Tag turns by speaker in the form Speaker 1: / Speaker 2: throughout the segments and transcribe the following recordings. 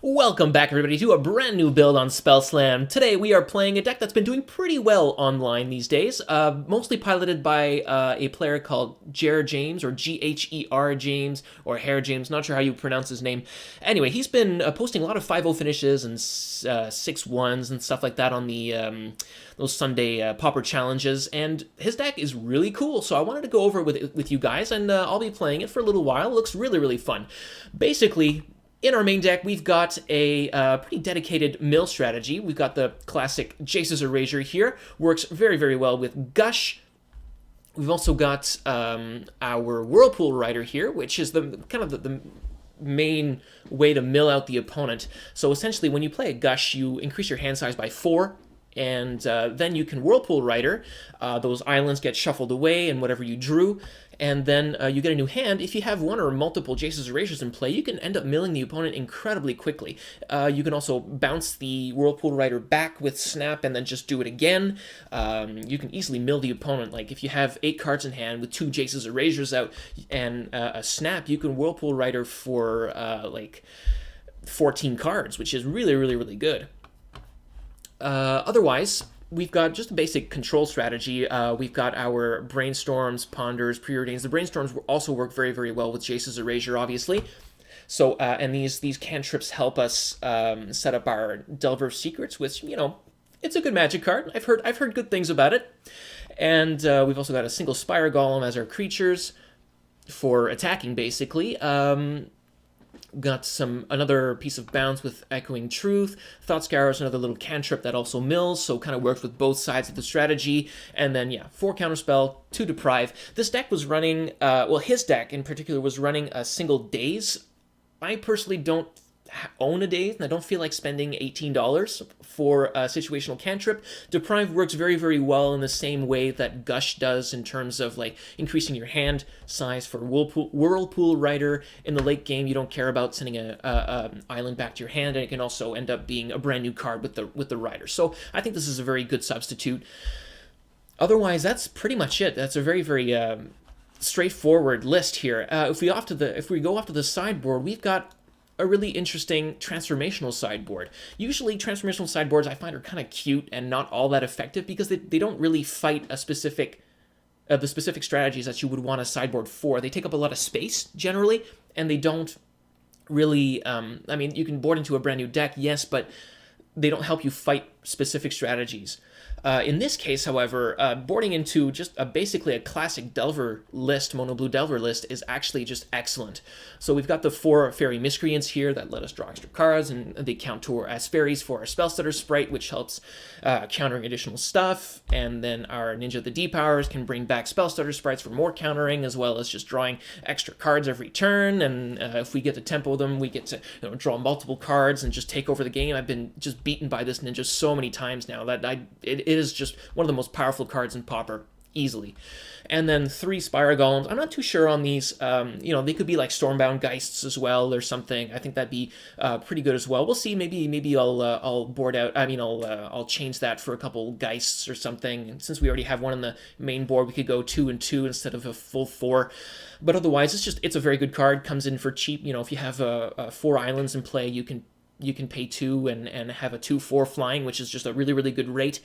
Speaker 1: Welcome back, everybody, to a brand new build on Spell Slam. Today we are playing a deck that's been doing pretty well online these days, mostly piloted by a player called Jer James, or Gher James, or Hair James, not sure how you pronounce his name. Anyway, he's been posting a lot of 5-0 finishes and 6-1s and stuff like that on the those Sunday Pauper challenges, and his deck is really cool, so I wanted to go over it with you guys, and I'll be playing it for a little while. It looks really, really fun. Basically, in our main deck, we've got a pretty dedicated mill strategy. We've got the classic Jace's Erasure here. Works very, very well with Gush. We've also got our Whirlpool Rider here, which is the main way to mill out the opponent. So essentially, when you play a Gush, you increase your hand size by 4, and then you can Whirlpool Rider. Those islands get shuffled away and whatever you drew, and then you get a new hand. If you have one or multiple Jace's Erasures in play, you can end up milling the opponent incredibly quickly. You can also bounce the Whirlpool Rider back with Snap and then just do it again. You can easily mill the opponent. Like if you have 8 cards in hand with 2 Jace's Erasures out and a Snap, you can Whirlpool Rider for like 14 cards, which is really, really, really good. Otherwise, we've got just a basic control strategy. We've got our Brainstorms, Ponders, Preordains. The Brainstorms also work very, very well with Jace's Erasure, obviously. So, and these cantrips help us set up our Delver of Secrets, which, you know, it's a good magic card. I've heard good things about it. And we've also got a single Spire Golem as our creatures for attacking, basically. Got another piece of bounce with Echoing Truth. Thought Scour is another little cantrip that also mills, so kind of works with both sides of the strategy. And then, yeah, 4 Counterspell, 2 Deprive. This deck was running, well, his deck in particular was running a single Daze. I personally don't own a Daze, and I don't feel like spending $18 for a situational cantrip. Deprive works very, very well in the same way that Gush does in terms of like increasing your hand size for Whirlpool Rider. In the late game, you don't care about sending a island back to your hand, and it can also end up being a brand new card with the Rider. So I think this is a very good substitute. Otherwise, that's pretty much it. That's a very, very straightforward list here. If we go off to the sideboard, we've got a really interesting transformational sideboard. Usually transformational sideboards I find are kind of cute and not all that effective because they don't really fight a specific the specific strategies that you would want a sideboard for. They take up a lot of space generally, and they don't really I mean, you can board into a brand new deck, yes, but they don't help you fight specific strategies. In this case, however, boarding into just basically a classic Delver list, mono blue Delver list, is actually just excellent. So we've got the 4 Faerie Miscreants here that let us draw extra cards, and they count as fairies for our Spellstutter Sprite, which helps countering additional stuff. And then our Ninja the D-Powers can bring back Spellstutter Sprites for more countering, as well as just drawing extra cards every turn. And if we get to tempo them, we get to draw multiple cards and just take over the game. I've been just beaten by this Ninja so many times now that it is just one of the most powerful cards in Pauper, easily. And then 3 Spire Golems. I'm not too sure on these. They could be like Stormbound Geists as well or something. I think that'd be pretty good as well. We'll see. Maybe I'll board out. I mean, I'll change that for a couple Geists or something. And since we already have one on the main board, we could go 2 and 2 instead of a full 4. But otherwise, it's a very good card. Comes in for cheap. If you have 4 islands in play, you can pay 2 and have a 2/4 flying, which is just a really, really good rate.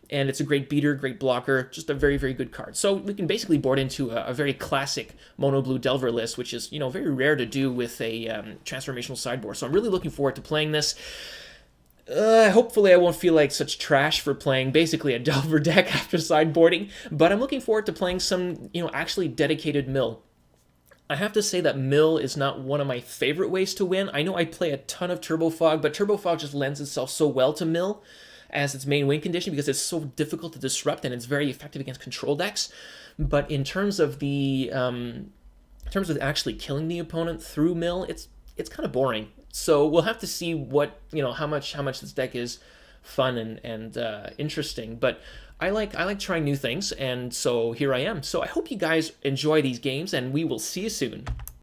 Speaker 1: And it's a great beater, great blocker, just a very, very good card. So we can basically board into a very classic mono blue Delver list, which is, very rare to do with a transformational sideboard. So I'm really looking forward to playing this. Hopefully I won't feel like such trash for playing basically a Delver deck after sideboarding, but I'm looking forward to playing some, actually dedicated mill. I have to say that mill is not one of my favorite ways to win. I know I play a ton of Turbo Fog, but Turbo Fog just lends itself so well to mill as its main win condition because it's so difficult to disrupt and it's very effective against control decks. But in terms of actually killing the opponent through mill, it's kind of boring. So we'll have to see what how much this deck is fun and interesting. But I like trying new things, and so here I am. So I hope you guys enjoy these games, and we will see you soon.